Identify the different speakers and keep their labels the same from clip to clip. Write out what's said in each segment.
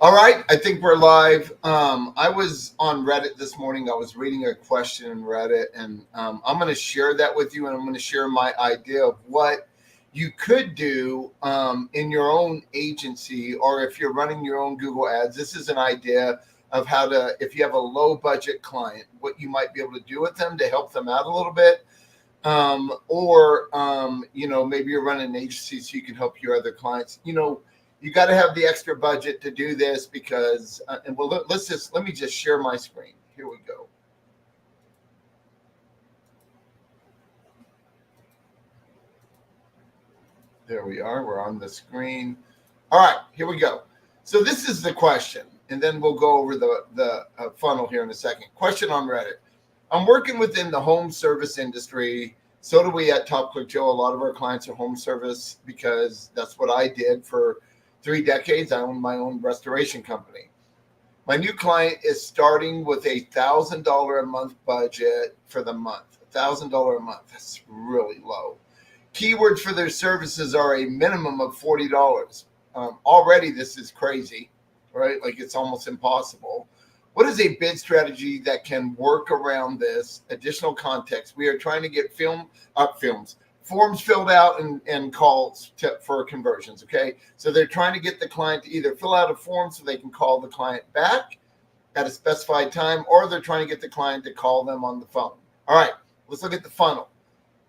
Speaker 1: All right, I think we're live. I was on Reddit this morning. I was reading a question in Reddit, and I'm going to share that with you, and I'm going to share my idea of what you could do in your own agency, or if you're running your own Google Ads. This is an idea of how to, if you have a low budget client, what you might be able to do with them to help them out a little bit. Maybe you're running an agency so you can help your other clients. You got to have the extra budget to do this because, let me just share my screen. Here we go. There we are. We're on the screen. All right, here we go. So this is the question, and then we'll go over the funnel here in a second. Question on Reddit. I'm working within the home service industry. So do we at Top Click Joe. A lot of our clients are home service because that's what I did for 3 decades. I own my own restoration company. My new client is starting with a $1,000 a month budget for the month. $1,000 a month. That's really low. Keywords for their services are a minimum of $40. Already, this is crazy, right? Like it's almost impossible. What is a bid strategy that can work around this? Additional context. We are trying to get forms filled out and calls for conversions. Okay. So they're trying to get the client to either fill out a form so they can call the client back at a specified time, or they're trying to get the client to call them on the phone. All right. Let's look at the funnel.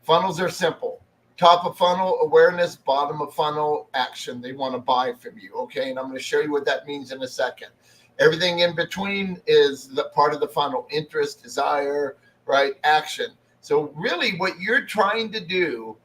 Speaker 1: Funnels are simple. Top of funnel awareness, bottom of funnel action. They want to buy from you. Okay. And I'm going to show you what that means in a second. Everything in between is the part of the funnel: interest, desire, right? Action. So really what you're trying to do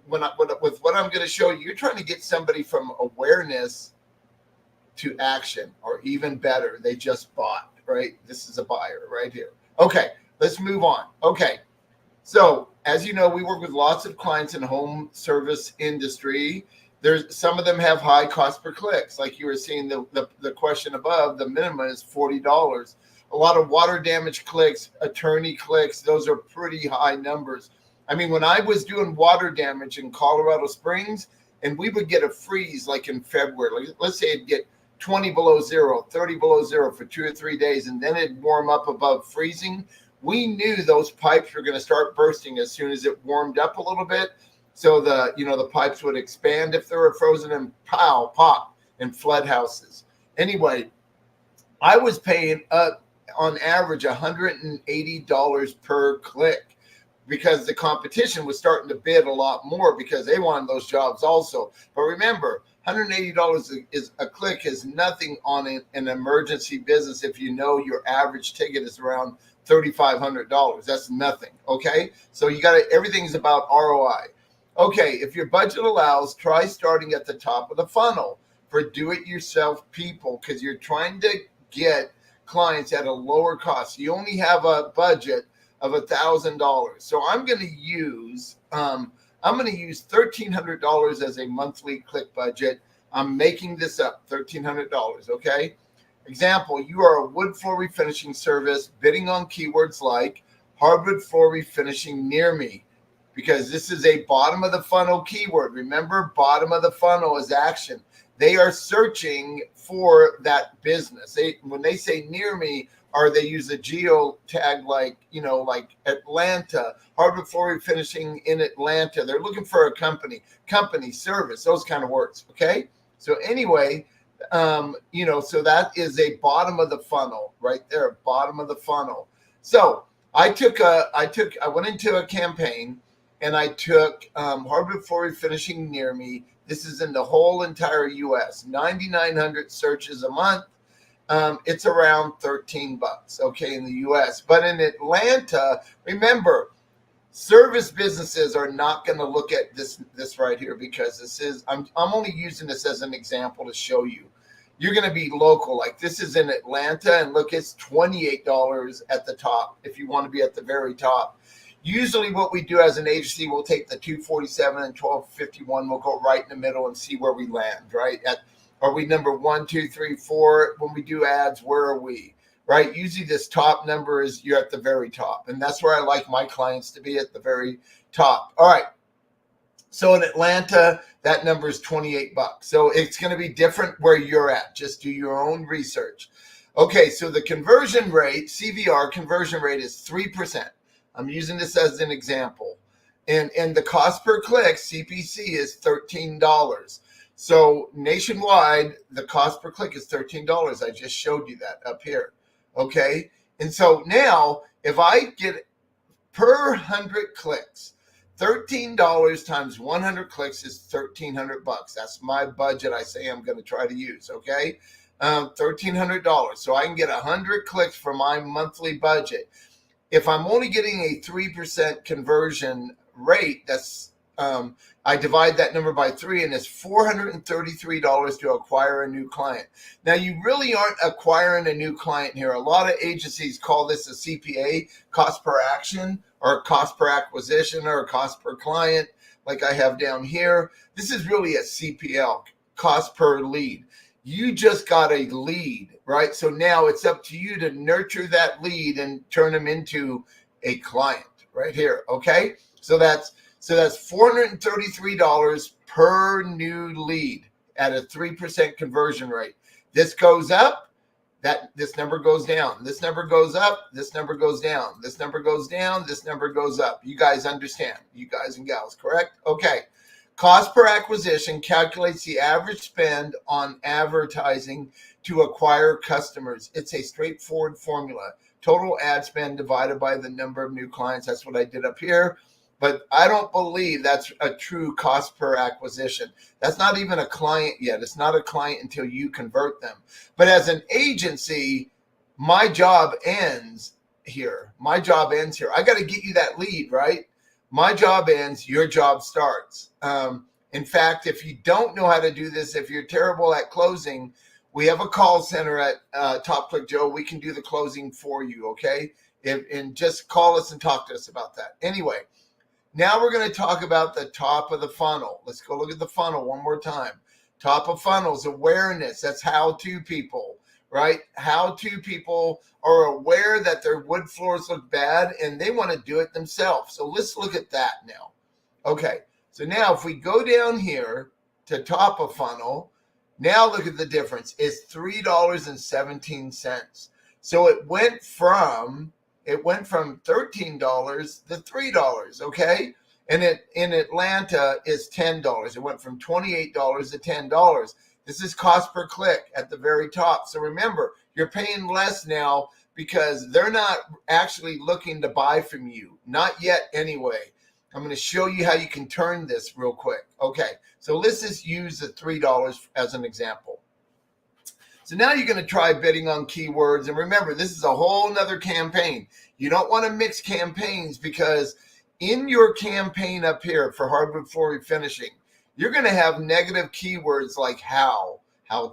Speaker 1: with what I'm going to show you, you're trying to get somebody from awareness to action, or even better, they just bought, right? This is a buyer right here. Okay, let's move on. Okay, so as you know, we work with lots of clients in the home service industry. There's some of them have high cost per clicks. Like you were seeing the question above, the minimum is $40. A lot of water damage clicks, attorney clicks, those are pretty high numbers. I mean, when I was doing water damage in Colorado Springs, and we would get a freeze like in February, like let's say it'd get 20 below zero, 30 below zero for 2 or 3 days, and then it'd warm up above freezing. We knew those pipes were going to start bursting as soon as it warmed up a little bit. So the pipes would expand if they were frozen, and pow, pop, and flood houses. Anyway, I was paying on average $180 per click because the competition was starting to bid a lot more because they wanted those jobs also. But remember, $180 is a click is nothing on an emergency business if you know your average ticket is around $3,500. That's nothing. Okay, so everything's about ROI. Okay, if your budget allows, try starting at the top of the funnel for do-it-yourself people, because you're trying to get clients at a lower cost. You only have a budget of $1,000. So I'm going to use $1,300 as a monthly click budget. I'm making this up, $1,300. Okay. Example: you are a wood floor refinishing service bidding on keywords like hardwood floor refinishing near me, because this is a bottom of the funnel keyword. Remember, bottom of the funnel is action. They are searching for that business. When they say near me, or they use a geo tag like Atlanta, hardwood floor refinishing in Atlanta. They're looking for a company, service, those kind of words. Okay. So anyway, so that is a bottom of the funnel right there, bottom of the funnel. So I went into a campaign and I took hardwood floor refinishing near me. This is in the whole entire U.S. 9,900 searches a month. It's around $13, okay, in the U.S. But in Atlanta, remember, service businesses are not going to look at this right here, because I'm only using this as an example to show you. You're going to be local. Like this is in Atlanta, and look, it's $28 at the top if you want to be at the very top. Usually what we do as an agency, we'll take the 247 and 1251. We'll go right in the middle and see where we land, right? Are we number 1, 2, 3, 4? When we do ads, where are we, right? Usually this top number is you're at the very top. And that's where I like my clients to be, at the very top. All right. So in Atlanta, that number is $28. So it's going to be different where you're at. Just do your own research. Okay, so the conversion rate, CVR conversion rate is 3%. I'm using this as an example. And the cost per click, CPC, is $13. So nationwide, the cost per click is $13. I just showed you that up here. Okay, and so now if I get per 100 clicks, $13 times 100 clicks is $1,300. That's my budget. I say I'm going to try to use. Okay, $1,300. So I can get 100 clicks for my monthly budget. If I'm only getting a 3% conversion rate, that's I divide that number by 3, and it's $433 to acquire a new client. Now, you really aren't acquiring a new client here. A lot of agencies call this a CPA, cost per action, or cost per acquisition, or cost per client, like I have down here. This is really a CPL, cost per lead. You just got a lead, right? So now it's up to you to nurture that lead and turn them into a client right here, okay? So that's $433 per new lead at a 3% conversion rate. This goes up, this number goes down. This number goes up, this number goes down. This number goes down, this number goes up. You guys understand, you guys and gals, correct? Okay. Cost per acquisition calculates the average spend on advertising to acquire customers. It's a straightforward formula. Total ad spend divided by the number of new clients. That's what I did up here. But I don't believe that's a true cost per acquisition. That's not even a client yet. It's not a client until you convert them. But as an agency, my job ends here. My job ends here. I got to get you that lead, right? My job ends, your job starts. In fact, if you don't know how to do this, if you're terrible at closing, we have a call center at Top Click Joe. We can do the closing for you, okay? And just call us and talk to us about that. Anyway, now we're going to talk about the top of the funnel. Let's go look at the funnel one more time. Top of funnels, awareness. That's how-to people, right? How-to people are aware that their wood floors look bad and they want to do it themselves. So let's look at that now. Okay, so now if we go down here to top of funnel, now look at the difference. It's $3.17. So it went from $13 to $3, okay? And in Atlanta is $10. It went from $28 to $10. This is cost per click at the very top. So remember, you're paying less now because they're not actually looking to buy from you. Not yet anyway. I'm going to show you how you can turn this real quick. Okay, so let's just use the $3 as an example. So now you're going to try bidding on keywords. And remember, this is a whole nother campaign. You don't want to mix campaigns because in your campaign up here for hardwood floor refinishing, you're going to have negative keywords like how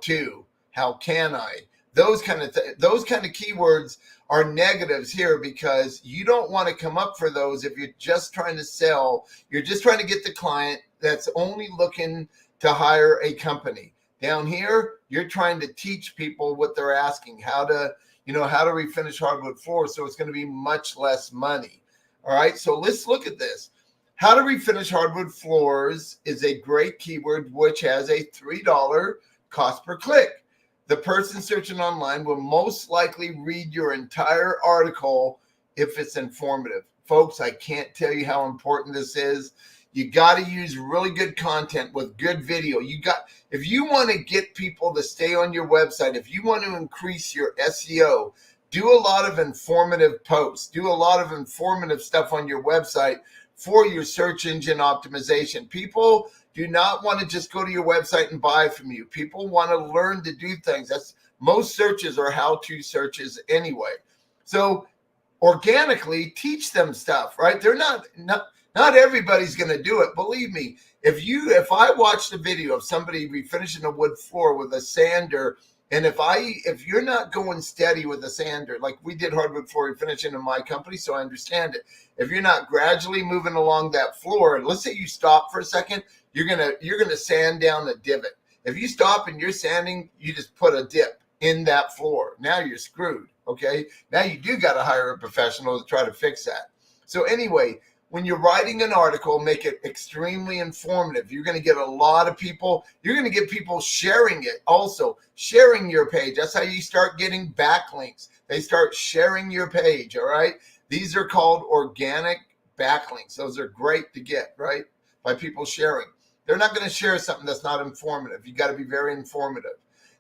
Speaker 1: to, how can I. Those kind of keywords are negatives here because you don't want to come up for those if you're just trying to sell. You're just trying to get the client that's only looking to hire a company. Down here, you're trying to teach people what they're asking, how to refinish hardwood floors, so it's going to be much less money. All right, so let's look at this. How to refinish hardwood floors is a great keyword which has a $3 cost per click. The person searching online will most likely read your entire article if it's informative. Folks, I can't tell you how important this is. You got to use really good content with good video. If you want to get people to stay on your website, if you want to increase your SEO, do a lot of informative posts. Do a lot of informative stuff on your website for your search engine optimization. People do not want to just go to your website and buy from you. People want to learn to do things. Most searches are how-to searches anyway. So organically teach them stuff, right? They're not everybody's going to do it. Believe me, if I watched a video of somebody refinishing a wood floor with a sander, and if you're not going steady with a sander, like we did hardwood floor refinishing in my company, so I understand it. If you're not gradually moving along that floor, and let's say you stop for a second, you're gonna sand down a divot. If you stop and you're sanding, you just put a dip in that floor. Now you're screwed. Okay. Now you do got to hire a professional to try to fix that. So anyway, when you're writing an article, make it extremely informative. You're going to get a lot of people. You're going to get people sharing it also, sharing your page. That's how you start getting backlinks. They start sharing your page, all right? These are called organic backlinks. Those are great to get, right? By people sharing. They're not going to share something that's not informative. You got to be very informative.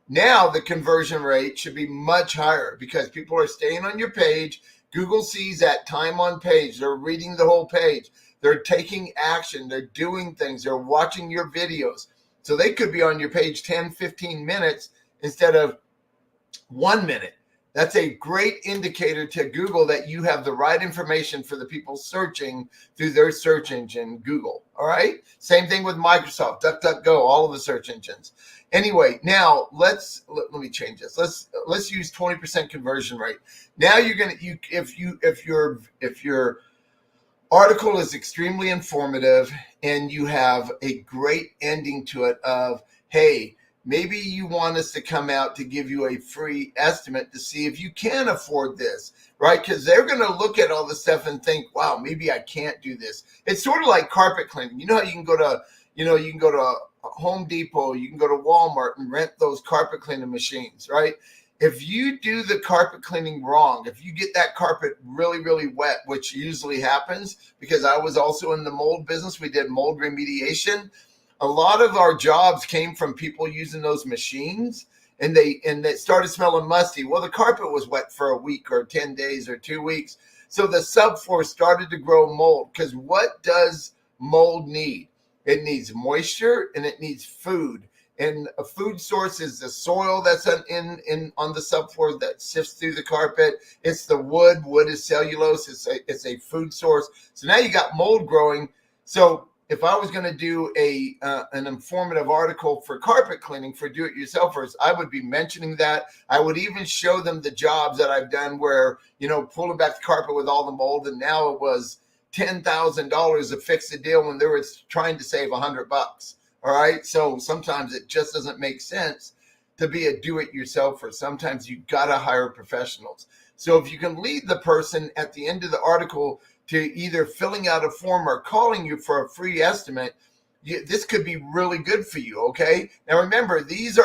Speaker 1: Now the conversion rate should be much higher because people are staying on your page. Google sees that time on page. They're reading the whole page. They're taking action. They're doing things. They're watching your videos. So they could be on your page 10, 15 minutes instead of 1 minute. That's a great indicator to Google that you have the right information for the people searching through their search engine, Google. All right. Same thing with Microsoft, DuckDuckGo, all of the search engines. Anyway, now let me change this. Let's use 20% conversion rate. Now you're gonna if your article is extremely informative and you have a great ending to it of, hey, maybe you want us to come out to give you a free estimate to see if you can afford this, right? Because they're going to look at all this stuff and think, wow, maybe I can't do this. It's sort of like carpet cleaning. You know how you can go to Home Depot, you can go to Walmart and rent those carpet cleaning machines, right? If you do the carpet cleaning wrong, if you get that carpet really, really wet, which usually happens because I was also in the mold business, we did mold remediation. A lot of our jobs came from people using those machines and they started smelling musty. Well, the carpet was wet for a week or 10 days or 2 weeks. So the subfloor started to grow mold because what does mold need? It needs moisture and it needs food. And a food source is the soil that's on the subfloor that sifts through the carpet. It's the wood. Wood is cellulose. It's a food source. So now you got mold growing. So if I was going to do an informative article for carpet cleaning for do-it-yourselfers, I would be mentioning that. I would even show them the jobs that I've done where, pulling back the carpet with all the mold, and now it was $10,000 to fix the deal when they were trying to save $100. All right. So sometimes it just doesn't make sense to be a do-it-yourselfer. Sometimes you got to hire professionals. So if you can lead the person at the end of the article to either filling out a form or calling you for a free estimate, this could be really good for you. Okay. Now remember, these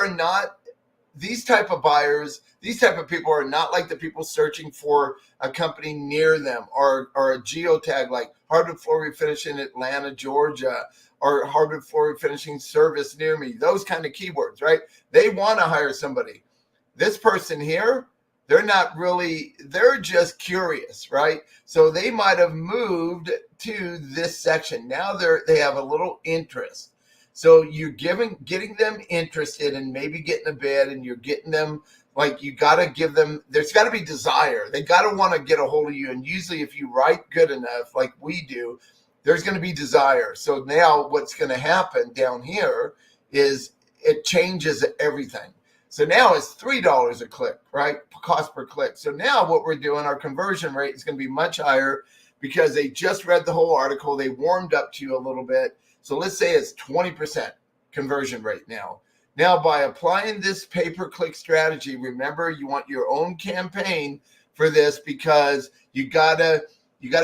Speaker 1: type of buyers, these type of people are not like the people searching for a company near them or a geotag like hardwood floor refinish in Atlanta, Georgia, or hardwood floor refinishing service near me. Those kind of keywords, right? They want to hire somebody. This person here, they're just curious, right? So they might have moved to this section. Now they have a little interest. So you're getting them interested and maybe getting a bid, and you're getting them, like, you got to give them, there's got to be desire. They got to want to get a hold of you. And usually if you write good enough, like we do, there's going to be desire. So now what's going to happen down here is it changes everything. So now it's $3 a click, right? Cost per click. So now what we're doing, our conversion rate is going to be much higher because they just read the whole article. They warmed up to you a little bit. So let's say it's 20% conversion rate now. Now, by applying this pay-per-click strategy, remember you want your own campaign for this because you gotta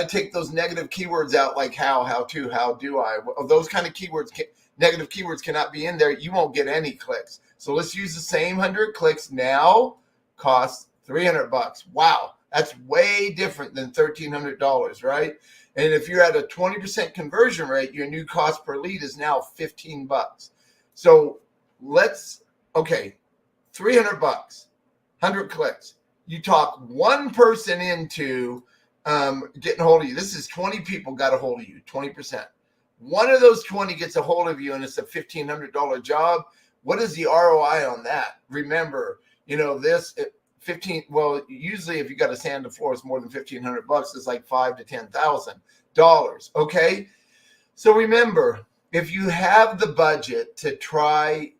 Speaker 1: take those negative keywords out, like how to, how do I. Those kind of keywords, negative keywords cannot be in there. You won't get any clicks. So let's use the same 100 clicks now, costs $300. Wow, that's way different than $1,300, right? And if you're at a 20% conversion rate, your new cost per lead is now $15. So $300, 100 clicks. You talk one person into getting a hold of you. This is 20 people got a hold of you, 20%. One of those 20 gets a hold of you and it's a $1,500 job. What is the ROI on that? Remember, usually if you got to sand the floor, it's more than $1,500. It's like $5,000 to $10,000. Okay. So remember, if you have the budget to try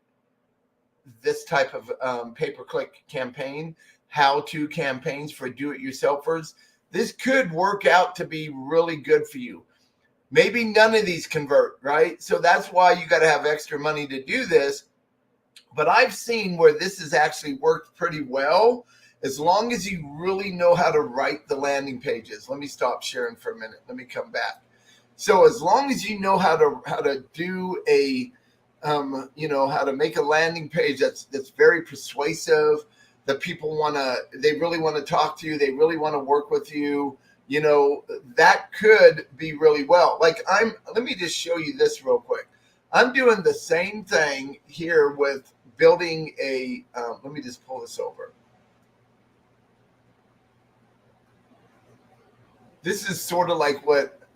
Speaker 1: this type of pay-per-click campaign, how-to campaigns for do-it-yourselfers, this could work out to be really good for you. Maybe none of these convert, right? So that's why you got to have extra money to do this. But I've seen where this has actually worked pretty well, as long as you really know how to write the landing pages. Let me stop sharing for a minute. Let me come back. So as long as you know how to do a how to make a landing page that's very persuasive, that people they really want to talk to you, they really want to work with you, that could be really well. Like let me just show you this real quick. I'm doing the same thing here with building let me just pull this over. This is sort of like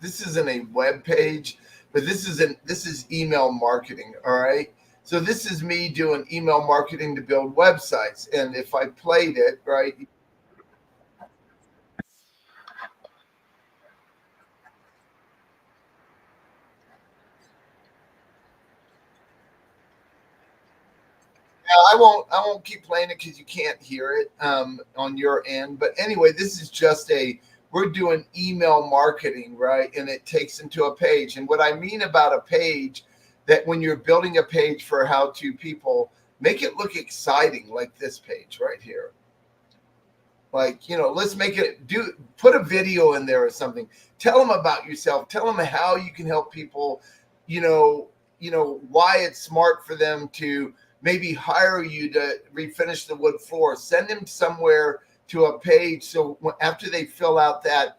Speaker 1: this isn't a web page, but this is email marketing. All right. So this is me doing email marketing to build websites. And if I played it, right. I won't keep playing it because you can't hear it on your end. But anyway, this is just we're doing email marketing, right? And it takes them to a page. And what I mean about a page, that when you're building a page for how-to people, make it look exciting, like this page right here. Like, let's make it put a video in there or something. Tell them about yourself. Tell them how you can help people, why it's smart for them to maybe hire you to refinish the wood floor. Send them somewhere to a page. So after they fill out that,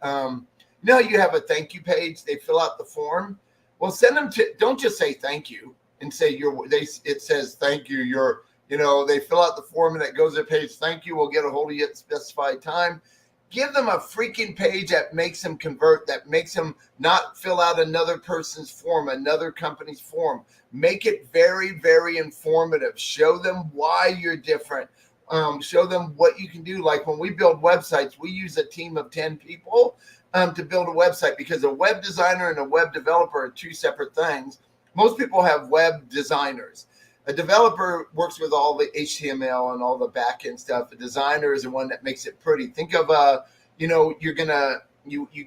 Speaker 1: you have a thank you page, they fill out the form. Well, send them don't just say thank you and say it says thank you. They fill out the form and it goes to page, thank you, we'll get a hold of you at specified time. Give them a freaking page that makes them convert, that makes them not fill out another person's form, another company's form. Make it very, very informative. Show them why you're different. Show them what you can do. Like when we build websites, we use a team of 10 people to build a website, because a web designer and a web developer are two separate things. Most people have web designers. A developer works with all the HTML and all the back-end stuff. A designer is the one that makes it pretty. Think of you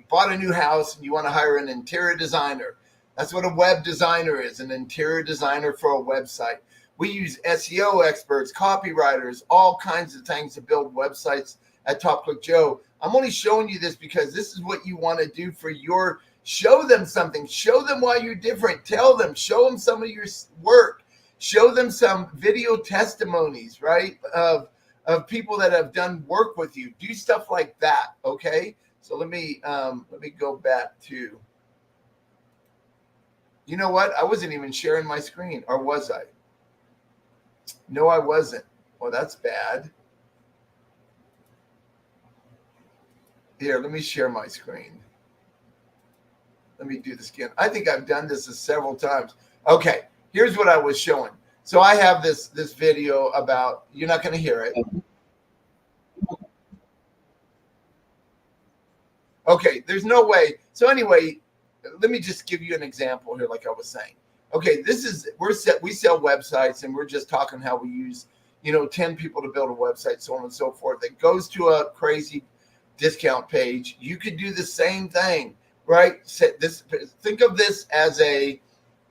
Speaker 1: bought a new house and you want to hire an interior designer. That's what a web designer is, an interior designer for a website. We use SEO experts, copywriters, all kinds of things to build websites at Top Click Joe. I'm only showing you this because this is what you want to do for show them something. Show them why you're different. Tell them, show them some of your work. Show them some video testimonies, right, of people that have done work with you. Do stuff like that, okay? So let me go back to, you know what? I wasn't even sharing my screen, or was I? No, I wasn't. Well, that's bad. Here, let me share my screen. Let me do this again. I think I've done this several times. Okay. Here's what I was showing. So I have this video about, you're not going to hear it. Okay, there's no way. So anyway, let me just give you an example here, like I was saying. Okay, we sell websites, and we're just talking how we use, 10 people to build a website, so on and so forth. It goes to a crazy discount page. You could do the same thing, right? Think of this as a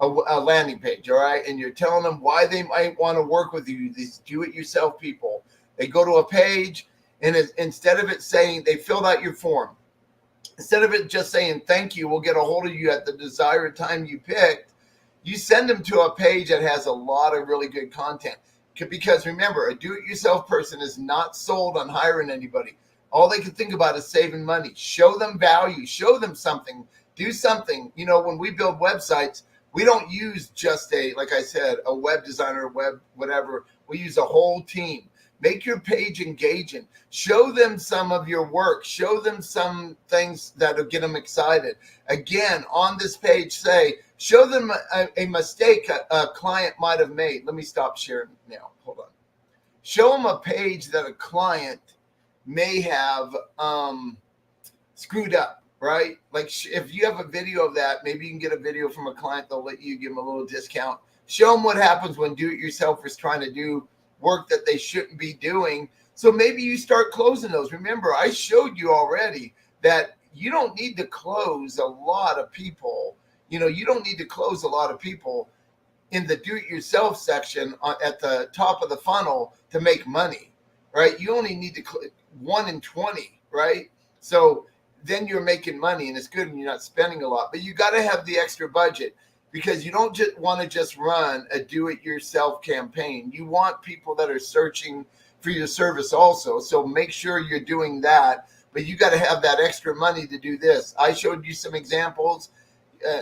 Speaker 1: landing page, all right? And you're telling them why they might want to work with you, these do-it-yourself people. They go to a page, and instead of it saying they filled out your form, instead of it just saying thank you, we'll get a hold of you at the desired time you picked, you send them to a page that has a lot of really good content. Because remember, a do-it-yourself person is not sold on hiring anybody. All they can think about is saving money. Show them value. Show them something. Do something. When we build websites, we don't use just like I said, a web designer, web whatever. We use a whole team. Make your page engaging. Show them some of your work. Show them some things that'll get them excited. Again, on this page, show them a mistake a client might have made. Let me stop sharing now. Hold on. Show them a page that a client may have screwed up, right? Like if you have a video of that, maybe you can get a video from a client. They'll let you give them a little discount. Show them what happens when do-it-yourselfers trying to do work that they shouldn't be doing. So maybe you start closing those. Remember, I showed you already that you don't need to close a lot of people. You don't need to close a lot of people in the do-it-yourself section at the top of the funnel to make money, right? You only need to 1 in 20, right? So then you're making money and it's good and you're not spending a lot. But you got to have the extra budget, because you don't just want to just run a do-it-yourself campaign. You want people that are searching for your service also. So make sure you're doing that, but you got to have that extra money to do this. I showed you some examples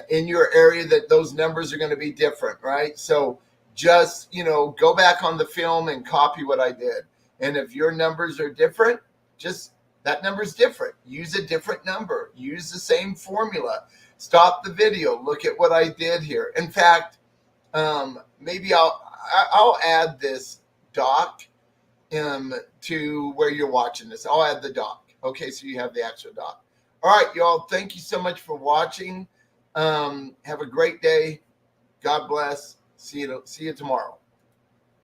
Speaker 1: in your area that those numbers are going to be different, right? So just, go back on the film and copy what I did. And if your numbers are different, just that number's different. Use a different number. Use the same formula. Stop the video. Look at what I did here. In fact, maybe I'll add this doc to where you're watching this. I'll add the doc. Okay, so you have the actual doc. All right, y'all. Thank you so much for watching. Have a great day. God bless. See you tomorrow.